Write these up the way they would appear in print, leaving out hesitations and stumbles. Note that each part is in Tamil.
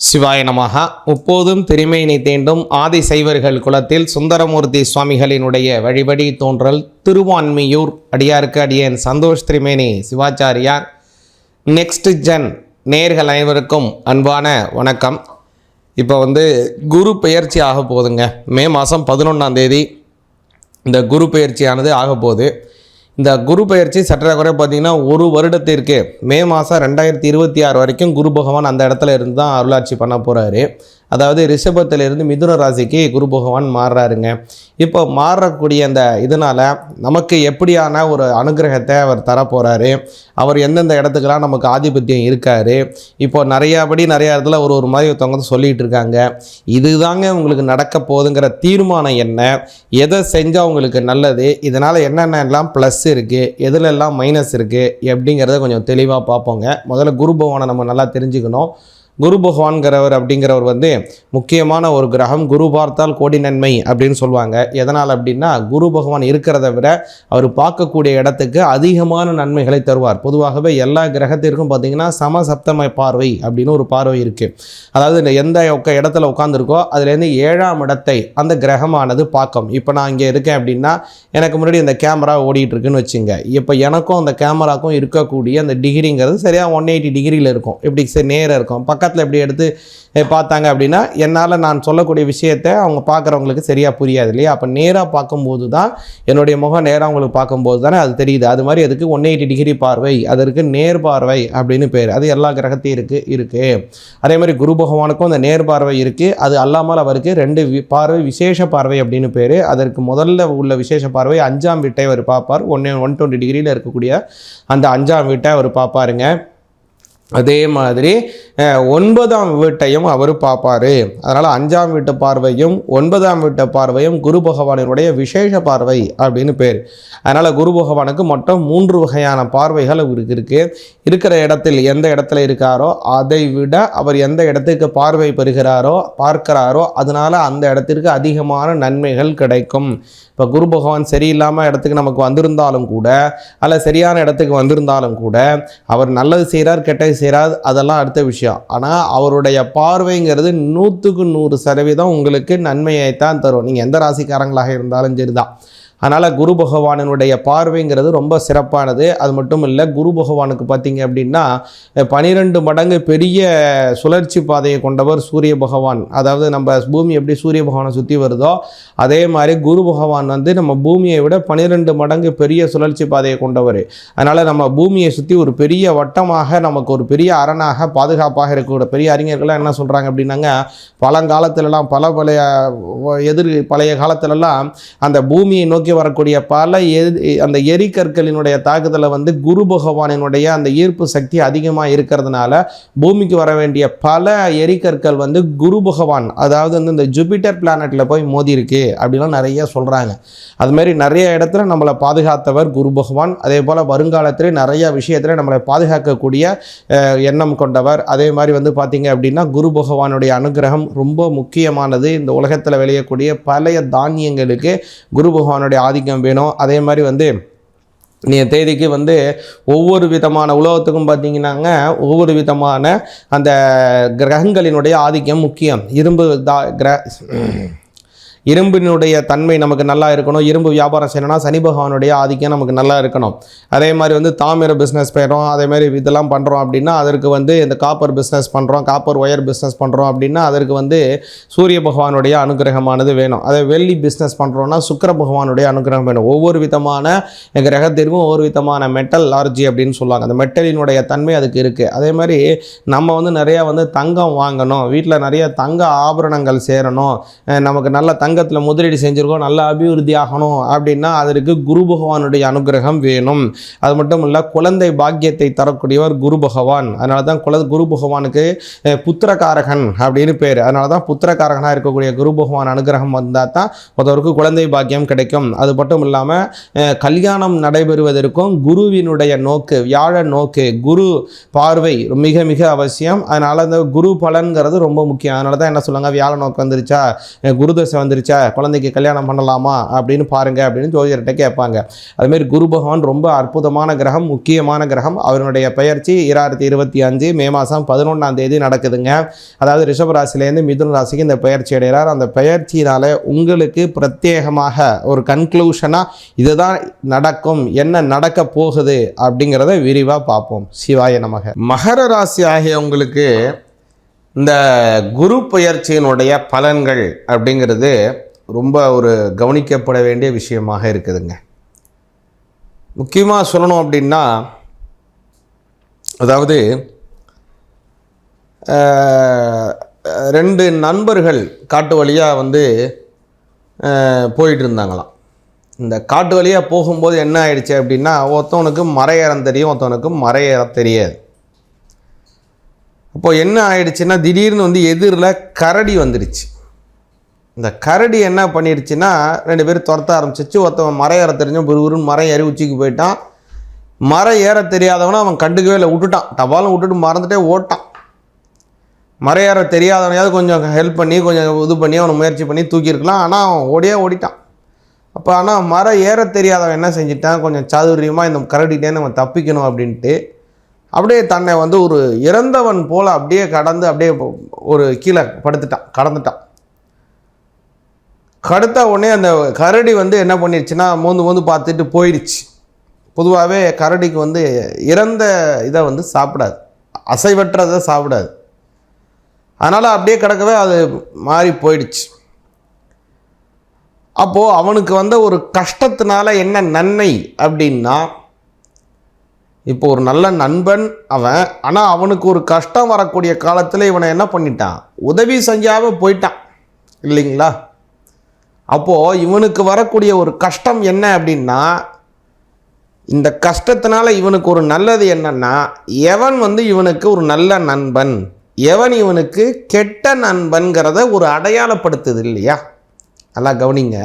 சிவாய நமஹ. முப்போதும் திருமேனி தேண்டும் ஆதி சைவர்கள் குலத்தில் சுந்தரமூர்த்தி சுவாமிகளினுடைய வழிபடி தோன்றல் திருவான்மியூர் அடியாருக்கு அடியேன் சந்தோஷ் திருமேனி சிவாச்சாரியார். நெக்ஸ்ட் ஜென் நேர்கள் அனைவருக்கும் அன்பான வணக்கம். இப்போ குரு பெயர்ச்சி ஆக போகுதுங்க. மே மாதம் 11ஆம் தேதி இந்த குரு பெயர்ச்சியானது ஆக போகுது. இந்த குரு பயிற்சி சற்ற குறை பார்த்திங்கன்னா ஒரு வருடத்திற்கு மே மாதம் 2026 வரைக்கும் குரு பகவான் அந்த இடத்துல இருந்து தான் அருளாட்சி பண்ண போகிறாரு. அதாவது ரிஷபத்திலிருந்து மிதுன ராசிக்கு குரு பகவான் மாறுறாருங்க. இப்போ மாறக்கூடிய அந்த இதனால் நமக்கு எப்படியான ஒரு அனுகிரகத்தை அவர் தரப்போகிறாரு, அவர் எந்தெந்த இடத்துக்கெல்லாம் நமக்கு ஆதிபத்தியம் இருக்கார். இப்போ நிறையா இடத்துல ஒரு மாதிரி ஒருத்தவங்க சொல்லிகிட்டு இருக்காங்க. இதுதாங்க உங்களுக்கு நடக்க போகுதுங்கிற தீர்மானம் என்ன, எதை செஞ்சால் உங்களுக்கு நல்லது, இதனால் என்னென்னலாம் ப்ளஸ் இருக்குது, எதுலெல்லாம் மைனஸ் இருக்குது எப்படிங்கிறத கொஞ்சம் தெளிவாக பார்ப்போங்க. முதல்ல குரு பகவானை நம்ம நல்லா தெரிஞ்சுக்கணும். குரு பகவான்கிறவர் அப்படிங்கிறவர் முக்கியமான ஒரு கிரகம். குரு பார்த்தால் கோடி நன்மை அப்படின்னு சொல்லுவாங்க. எதனால் அப்படின்னா குரு பகவான் இருக்கிறத விட அவர் பார்க்கக்கூடிய இடத்துக்கு அதிகமான நன்மைகளை தருவார். பொதுவாகவே எல்லா கிரகத்திற்கும் பார்த்திங்கன்னா சமசப்தம பார்வை அப்படின்னு ஒரு பார்வை இருக்குது. அதாவது எந்த இடத்துல உட்காந்துருக்கோ அதுலேருந்து 7ஆம் இடத்தை அந்த கிரகமானது பார்க்கும். இப்போ நான் இங்கே இருக்கேன் அப்படின்னா எனக்கு முன்னாடி இந்த கேமரா ஓடிட்டு இருக்குன்னு வச்சுங்க. இப்போ எனக்கும் அந்த கேமராக்கும் இருக்கக்கூடிய அந்த டிகிரிங்கிறது சரியாக 180 டிகிரியில் இருக்கும். இப்படி நேராக இருக்கும். பக்கத்தில் எப்படி எடுத்து பார்த்தாங்க அப்படின்னா என்னால் நான் சொல்லக்கூடிய விஷயத்தை அவங்க பார்க்குறவங்களுக்கு சரியாக புரியாது இல்லையா? அப்போ நேராக பார்க்கும்போது தான் என்னுடைய முகம் நேராக அவங்களுக்கு பார்க்கும்போது தானே அது தெரியுது. அது மாதிரி அதுக்கு 180 டிகிரி பார்வை, அதற்கு நேர் பார்வை அப்படின்னு பேர். அது எல்லா கிரகத்தையும் இருக்குது. அதே மாதிரி குரு பகவானுக்கும் அந்த நேர் பார்வை இருக்குது. அது அல்லாமல் அவருக்கு 2 பார்வை விசேஷ பார்வை அப்படின்னு பேர். அதற்கு முதல்ல உள்ள விசேஷ பார்வை 5ஆம் வீட்டை அவர் பார்ப்பார். 120 டிகிரியில் இருக்கக்கூடிய அந்த 5ஆம் வீட்டை அவர் பார்ப்பாருங்க. அதே மாதிரி 9ஆம் வீட்டையும் அவர் பார்ப்பார். அதனால் 5ஆம் வீட்டு பார்வையும் 9ஆம் வீட்டு பார்வையும் குரு பகவானினுடைய விசேஷ பார்வை அப்படின்னு பேர். அதனால் குரு பகவானுக்கு மொத்தம் 3 வகையான பார்வைகள் அவருக்கு இருக்குது. இருக்கிற இடத்தில் எந்த இடத்துல இருக்காரோ அதை விட அவர் எந்த இடத்துக்கு பார்வை பார்க்கிறாரோ அதனால் அந்த இடத்திற்கு அதிகமான நன்மைகள் கிடைக்கும். இப்போ குரு பகவான் சரியில்லாமல் இடத்துக்கு நமக்கு வந்திருந்தாலும் கூட, அல்ல சரியான இடத்துக்கு வந்திருந்தாலும் கூட, அவர் நல்லது செய்கிறார் கெட்டது செய்கிறார் அதெல்லாம் அடுத்த விஷயம். ஆனால் அவருடைய பார்வைங்கிறது 100க்கு 100% உங்களுக்கு நன்மையைத்தான் தரும். நீங்கள் எந்த ராசிக்காரங்களாக இருந்தாலும் சரிதான். அதனால் குரு பகவானினுடைய பார்வைங்கிறது ரொம்ப சிறப்பானது. அது மட்டும் இல்லை, குரு பகவானுக்கு பார்த்திங்க அப்படின்னா 12 மடங்கு பெரிய சுழற்சி பாதையை கொண்டவர் சூரிய பகவான். அதாவது நம்ம பூமி எப்படி சூரிய பகவானை சுற்றி வருதோ அதே மாதிரி குரு பகவான் நம்ம பூமியை விட 12 மடங்கு பெரிய சுழற்சி பாதையை கொண்டவர். அதனால் நம்ம பூமியை சுற்றி ஒரு பெரிய வட்டமாக நமக்கு ஒரு பெரிய அரணாக பாதுகாப்பாக இருக்கக்கூடிய பெரிய அறிஞர்கள்லாம் என்ன சொல்கிறாங்க அப்படின்னாங்க, பழங்காலத்திலலாம் பழைய காலத்திலலாம் அந்த பூமியை நோக்கி வரக்கூடிய பல அந்த எரிக்கற்களினுடைய தாக்குதலை குரு பகவானினுடைய அந்த ஈர்ப்பு சக்தி அதிகமாக இருக்கிறதுனால பூமிக்கு வர வேண்டிய பல எரிக்கற்கள் குரு பகவான், அதாவது இந்த ஜூபிட்டர் பிளானட்ல போய் மோதி இருக்கு அப்படிலாம் நிறைய சொல்றாங்க. அது மாதிரி நிறைய இடத்துல நம்மளை பாதுகாத்தவர் குரு பகவான். அதே போல வருங்காலத்திலே நிறைய விஷயத்துல நம்மளை பாதுகாக்கக்கூடிய எண்ணம் கொண்டவர். அதே மாதிரி பார்த்தீங்க அப்படின்னா குரு பகவானுடைய அனுகிரகம் ரொம்ப முக்கியமானது. இந்த உலகத்தில் விளையக்கூடிய பழைய தானியங்களுக்கு குரு பகவானுடைய ஆதிக்கம் வேணும். அதே மாதிரி தேதிக்கு ஒவ்வொரு விதமான உலகத்துக்கும் பார்த்தீங்கன்னாங்க ஒவ்வொரு விதமான அந்த கிரகங்களினுடைய ஆதிக்கம் முக்கியம். இரும்பினுடைய தன்மை நமக்கு நல்லா இருக்கணும். இரும்பு வியாபாரம் செய்யணும்னா சனி பகவானுடைய ஆதிக்கம் நமக்கு நல்லா இருக்கணும். அதே மாதிரி தாமிர பிஸ்னஸ் பண்ணுறோம், அதே மாதிரி இதெல்லாம் பண்ணுறோம் அப்படின்னா அதற்கு இந்த காப்பர் பிஸ்னஸ் பண்ணுறோம், காப்பர் ஒயர் பிஸ்னஸ் பண்ணுறோம் அப்படின்னா அதற்கு சூரிய பகவானுடைய அனுகிரகமானது வேணும். அதே வெள்ளி பிஸ்னஸ் பண்ணுறோன்னா சுக்கிர பகவானுடைய அனுகிரகம் வேணும். ஒவ்வொரு விதமான கிரகத்திற்கும் ஒவ்வொரு விதமான மெட்டல் லார்ஜி அப்படின்னு சொல்லுவாங்க. அந்த மெட்டலினுடைய தன்மை அதுக்கு இருக்குது. அதே மாதிரி நம்ம நிறையா தங்கம் வாங்கணும், வீட்டில் நிறைய தங்க ஆபரணங்கள் சேரணும், நமக்கு நல்ல தங்கத்தில் முதலீடு செஞ்சுருக்கோம், நல்ல அபிவிருத்தி ஆகணும் அப்படின்னா அதற்கு குரு பகவானுடைய அனுகிரகம் வேணும். அது மட்டும் இல்லை, குழந்தை பாக்கியத்தை தரக்கூடியவர் குரு பகவான். அதனால தான் குரு பகவானுக்கு புத்திரகாரகன் அப்படின்னு பேர். அதனால தான் புத்திரகாரகனாக இருக்கக்கூடிய குரு பகவான் அனுகிரகம் வந்தால் தான் ஒருத்தவருக்கு குழந்தை பாக்கியம் கிடைக்கும். அது மட்டும் இல்லாமல் கல்யாணம் நடைபெறுவதற்கும் குருவினுடைய நோக்கு, வியாழ நோக்கு, குரு பார்வை மிக மிக அவசியம். அதனால் அந்த குரு பலன்கிறது ரொம்ப முக்கியம். அதனால தான் என்ன சொல்லுவாங்க, வியாழ நோக்கு வந்துருச்சா, குருதசை வந்துருச்சு வந்துருச்சா, குழந்தைக்கு கல்யாணம் பண்ணலாமா அப்படின்னு பாருங்கள் அப்படின்னு ஜோதிடர்கிட்ட கேட்பாங்க. அதுமாரி குரு பகவான் ரொம்ப அற்புதமான கிரகம், முக்கியமான கிரகம். அவருடைய பெயர்ச்சி 2025 மே மாதம் 11ஆம் தேதி நடக்குதுங்க. அதாவது ரிஷபராசிலேருந்து மிதுன ராசிக்கு இந்த பெயர்ச்சி அடைகிறார். அந்த பெயர்ச்சியினால் உங்களுக்கு பிரத்யேகமாக ஒரு கன்க்ளூஷனாக இதுதான் நடக்கும், என்ன நடக்க போகுது அப்படிங்கிறத விரிவாக பார்ப்போம். சிவாய நமக. மகர ராசி ஆகிய உங்களுக்கு இந்த குரு பெயர்ச்சியினுடைய பலன்கள் அப்படிங்கிறது ரொம்ப ஒரு கவனிக்கப்பட வேண்டிய விஷயமாக இருக்குதுங்க. முக்கியமாக சொல்லணும் அப்படின்னா, அதாவது 2 நண்பர்கள் காட்டு வழியாக போயிட்டு இருந்தாங்களாம். இந்த காட்டு வழியாக போகும்போது என்ன ஆயிடுச்சு அப்படின்னா, ஒருத்தவனுக்கு மரம் தெரியும், ஒருத்தவனுக்கு மரம் தெரியாது. அப்போது என்ன ஆயிடுச்சுன்னா, திடீர்னு எதிரில் கரடி வந்துடுச்சு. இந்த கரடி என்ன பண்ணிடுச்சுன்னா, 2 பேர் துரத்த ஆரம்பிச்சிச்சு. ஒருத்தவன் மரம் ஏற தெரிஞ்சவன் குருன்னு மரம் ஏறி உச்சிக்கு போயிட்டான். மரம் ஏற தெரியாதவனை அவன் கண்டுக்கவே இல்லை, விட்டுட்டான். டபாலும் விட்டுட்டு மறந்துட்டே ஓட்டான். மரம் ஏற தெரியாதவனையாவது கொஞ்சம் ஹெல்ப் பண்ணி கொஞ்சம் இது பண்ணி அவனை முயற்சி பண்ணி தூக்கியிருக்கலாம். ஆனால் அவன் ஓடிட்டான். அப்போ ஆனால் மரம் ஏற தெரியாதவன் என்ன செஞ்சிட்டான், கொஞ்சம் சாதுரியமாக இந்த கரடிட்டே நம்ம தப்பிக்கணும் அப்படின்ட்டு அப்படியே தன்னை ஒரு இறந்தவன் போல் அப்படியே கடந்து அப்படியே ஒரு கீழே கடந்துட்டான். கடுத்த உடனே அந்த கரடி என்ன பண்ணிடுச்சுன்னா, மோந்து பார்த்துட்டு போயிடுச்சு. பொதுவாகவே கரடிக்கு இறந்த இதை சாப்பிடாது, அசைவற்றதை சாப்பிடாது. அதனால் அப்படியே கிடக்கவே அது மாறி போயிடுச்சு. அப்போது அவனுக்கு ஒரு கஷ்டத்தினால என்ன நன்மை அப்படின்னா, இப்போ ஒரு நல்ல நண்பன் அவன், ஆனால் அவனுக்கு ஒரு கஷ்டம் வரக்கூடிய காலத்தில் இவனை என்ன பண்ணிட்டான், உதவி செஞ்சாவே போயிட்டான் இல்லைங்களா. அப்போது இவனுக்கு வரக்கூடிய ஒரு கஷ்டம் என்ன அப்படின்னா, இந்த கஷ்டத்தினால இவனுக்கு ஒரு நல்லது என்னன்னா, எவன் இவனுக்கு ஒரு நல்ல நண்பன், எவன் இவனுக்கு கெட்ட நண்பன்கிறத ஒரு அடையாளப்படுத்துது இல்லையா. நல்லா கவனிங்க.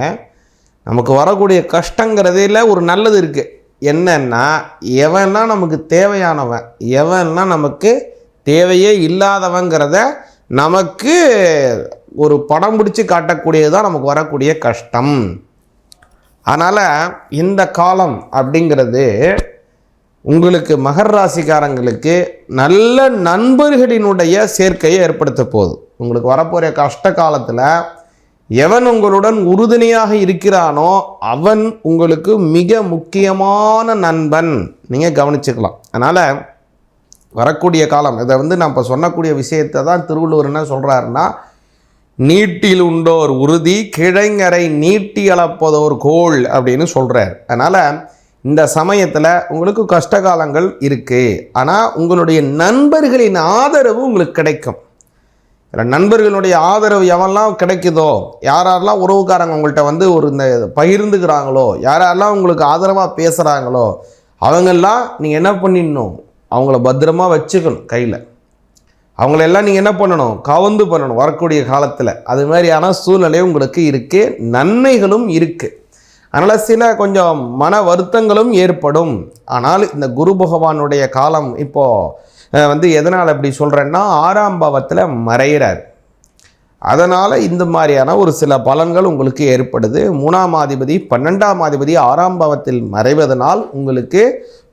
நமக்கு வரக்கூடிய கஷ்டங்கிறதுல ஒரு நல்லது இருக்குது. என்னன்னா, எவன்னா நமக்கு தேவையானவன், எவன்னா நமக்கு தேவையே இல்லாதவங்கிறத நமக்கு ஒரு படம் பிடிச்சி காட்டக்கூடியது தான் நமக்கு வரக்கூடிய கஷ்டம். அதனால் இந்த காலம் அப்படிங்கிறது உங்களுக்கு மகர ராசிக்காரங்களுக்கு நல்ல நண்பர்களினுடைய சேர்க்கையை ஏற்படுத்த போகுது. உங்களுக்கு வரப்போகிற கஷ்ட காலத்தில் எவன் உங்களுடன் உறுதுணையாக இருக்கிறானோ அவன் உங்களுக்கு மிக முக்கியமான நண்பன், நீங்கள் கவனிச்சுக்கலாம். அதனால் வரக்கூடிய காலம் இதை நான் இப்போ சொன்னக்கூடிய விஷயத்தை தான் திருவள்ளுவர் என்ன சொல்கிறாருன்னா, நீட்டில் உண்டோர் உறுதி கிழங்கரை நீட்டி அளப்பதோர் கோள் அப்படின்னு சொல்கிறார். அதனால் இந்த சமயத்தில் உங்களுக்கு கஷ்டகாலங்கள் இருக்குது, ஆனால் உங்களுடைய நண்பர்களின் ஆதரவு உங்களுக்கு கிடைக்கும். நண்பர்களுடைய ஆதரவு எவெல்லாம் கிடைக்குதோ, யாரெல்லாம் உறவுக்காரங்க உங்கள்கிட்ட ஒரு இந்த பகிர்ந்துக்கிறாங்களோ, யாரெல்லாம் உங்களுக்கு ஆதரவாக பேசுகிறாங்களோ, அவங்கெல்லாம் நீங்கள் என்ன பண்ணிடணும், அவங்கள பத்திரமா வச்சுக்கணும் கையில். அவங்களெல்லாம் நீங்கள் என்ன பண்ணணும், கவர்ந்து பண்ணணும் வரக்கூடிய காலத்தில். அது மாதிரியான சூழ்நிலை உங்களுக்கு இருக்குது, நன்மைகளும் இருக்குது. அதனால் சில கொஞ்சம் மன வருத்தங்களும் ஏற்படும். ஆனால் இந்த குரு பகவானுடைய காலம் இப்போது எதனால் அப்படி சொல்கிறேன்னா, 6ஆம் பாவத்தில் மறைகிறார். அதனால் இந்த மாதிரியான ஒரு சில பலன்கள் உங்களுக்கு ஏற்படுது. 3ஆம் அதிபதி 12ஆம் அதிபதி 6ஆம் பாவத்தில் மறைவதனால் உங்களுக்கு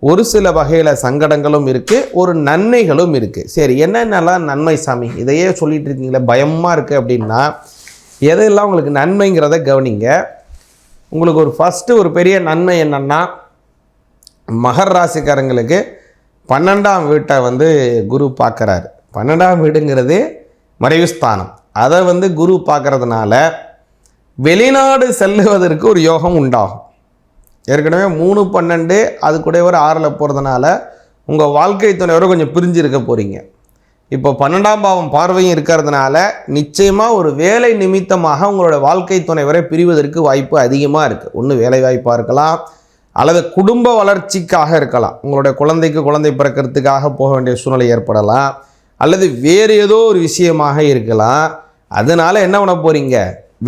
ஒரு சில வகையில் சங்கடங்களும் இருக்குது, ஒரு நன்மைகளும் இருக்குது. சரி, என்னென்னலாம் நன்மை சாமி, இதையே சொல்லிட்டு இருக்கீங்களே பயமாக இருக்குது அப்படின்னா, எதெல்லாம் உங்களுக்கு நன்மைங்கிறத கவனிங்க. உங்களுக்கு ஒரு பெரிய நன்மை என்னென்னா, மகர ராசிக்காரங்களுக்கு 12ஆம் வீட்டை குரு பார்க்குறாரு. 12ஆம் வீடுங்கிறது மறைவு ஸ்தானம். அதை குரு பார்க்கறதுனால வெளிநாடு செல்லுவதற்கு ஒரு யோகம் உண்டாகும். ஏற்கனவே 3, 12 அது கூட ஒரு 6ல் போகிறதுனால உங்கள் வாழ்க்கை துணையோட கொஞ்சம் பிரிஞ்சிருக்க போகிறீங்க. இப்போ 12ஆம் பாவம் பார்வையும் இருக்கிறதுனால நிச்சயமாக ஒரு வேலை நிமித்தமாக உங்களோட வாழ்க்கை துணைவரை பிரிவதற்கு வாய்ப்பு அதிகமாக இருக்குது. ஒன்று வேலை வாய்ப்பாக இருக்கலாம், அல்லது குடும்ப வளர்ச்சிக்காக இருக்கலாம், உங்களுடைய குழந்தை பிறக்கிறதுக்காக போக வேண்டிய சூழ்நிலை ஏற்படலாம், அல்லது வேறு ஏதோ ஒரு விஷயமாக இருக்கலாம். அதனால் என்ன பண்ண போகிறீங்க,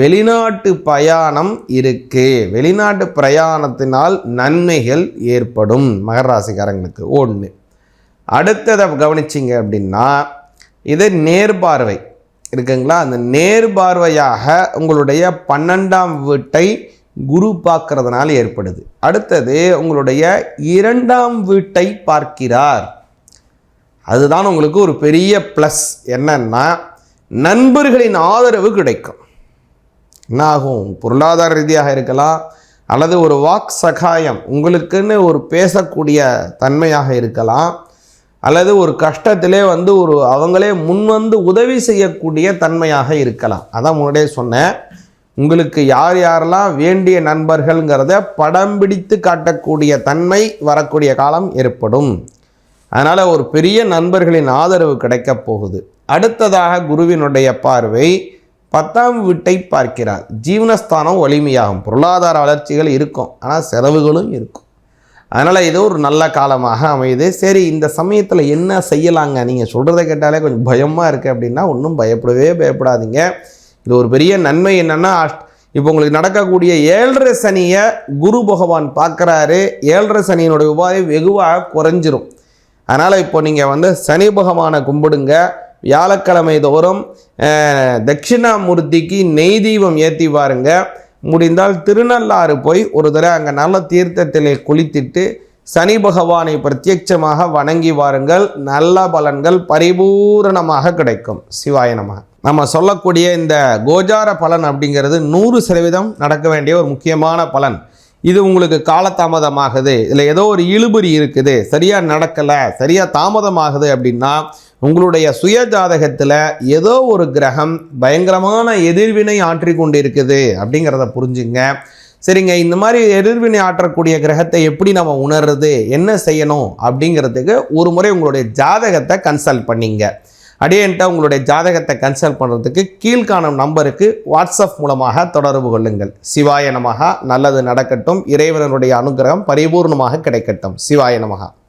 வெளிநாட்டு பிரயாணம் இருக்குது. வெளிநாட்டு பிரயாணத்தினால் நன்மைகள் ஏற்படும் மகர ராசிக்காரங்களுக்கு. ஒன்று. அடுத்ததை கவனிச்சிங்க அப்படின்னா, இது நேர்பார்வை. இருக்குங்களா, அந்த நேர் பார்வையாக உங்களுடைய 12ஆம் வீட்டை குரு பார்க்கறதுனால ஏற்படுது. அடுத்தது உங்களுடைய 2ஆம் வீட்டை பார்க்கிறார். அதுதான் உங்களுக்கு ஒரு பெரிய ப்ளஸ். என்னன்னா, நண்பர்களின் ஆதரவு கிடைக்கும். என்ன ஆகும், பொருளாதார ரீதியாக இருக்கலாம், அல்லது ஒரு வாக் சகாயம், உங்களுக்குன்னு ஒரு பேசக்கூடிய தன்மையாக இருக்கலாம், அல்லது ஒரு கஷ்டத்திலே ஒரு அவங்களே முன்வந்து உதவி செய்யக்கூடிய தன்மையாக இருக்கலாம். அதான் முன்னாடியே சொன்னேன், உங்களுக்கு யார் யாரெல்லாம் வேண்டிய நண்பர்கள்ங்கிறத படம் பிடித்து காட்டக்கூடிய தன்மை வரக்கூடிய காலம் ஏற்படும். அதனால் ஒரு பெரிய நண்பர்களின் ஆதரவு கிடைக்கப் போகுது. அடுத்ததாக குருவினுடைய பார்வை 10ஆம் வீட்டை பார்க்கிறார். ஜீவனஸ்தானம் வலிமையாகும். பொருளாதார வளர்ச்சிகள் இருக்கும், ஆனால் செலவுகளும் இருக்கும். அதனால் இது ஒரு நல்ல காலமாக அமையுது. சரி, இந்த சமயத்தில் என்ன செய்யலாங்க? நீங்கள் சொல்கிறத கேட்டாலே கொஞ்சம் பயமாக இருக்குது அப்படின்னா ஒன்றும் பயப்படாதீங்க. இது ஒரு பெரிய நன்மை. என்னென்னா, இப்போ உங்களுக்கு நடக்கக்கூடிய 7.5 சனியை குரு பகவான் பார்க்குறாரு. 7.5 சனியினுடைய உபாதை வெகுவாக குறைஞ்சிரும். அதனால் இப்போ நீங்கள் சனி பகவானை கும்பிடுங்க. வியாழக்கிழமை தோறும் தட்சிணாமூர்த்திக்கு நெய் தீபம் ஏற்றி பாருங்க. முடிந்தால் திருநள்ளாறு போய் ஒரு தடவை அங்கே நல்ல தீர்த்தத்திலே குளித்துட்டு சனி பகவானை பிரத்யட்சமாக வணங்கி வாருங்கள். நல்ல பலன்கள் பரிபூரணமாக கிடைக்கும். சிவாய நமः. நம்ம சொல்லக்கூடிய இந்த கோச்சார பலன் அப்படிங்கிறது 100% நடக்க வேண்டிய ஒரு முக்கியமான பலன். இது உங்களுக்கு காலதாமதமாகுது, இதில் ஏதோ ஒரு இழுபறி இருக்குது, சரியாக நடக்கலை, சரியாக தாமதமாகுது அப்படின்னா உங்களுடைய சுய ஜாதகத்தில் ஏதோ ஒரு கிரகம் பயங்கரமான எதிர்வினை ஆற்றி கொண்டு இருக்குது அப்படிங்கிறத புரிஞ்சுங்க. சரிங்க, இந்த மாதிரி எதிர்வினை ஆற்றக்கூடிய கிரகத்தை எப்படி நம்ம உணர்றது, என்ன செய்யணும் அப்படிங்கிறதுக்கு ஒரு முறை உங்களுடைய ஜாதகத்தை கன்சல்ட் பண்ணிங்க. அடியன்ட்ட உங்களுடைய ஜாதகத்தை கன்சல்ட் பண்ணுறதுக்கு கீழ்காணும் நம்பருக்கு வாட்ஸ்அப் மூலமாக தொடர்பு கொள்ளுங்கள். சிவாய நமः. நல்லது நடக்கட்டும். இறைவனுடைய அனுகிரகம் பரிபூர்ணமாக கிடைக்கட்டும். சிவாய நமः.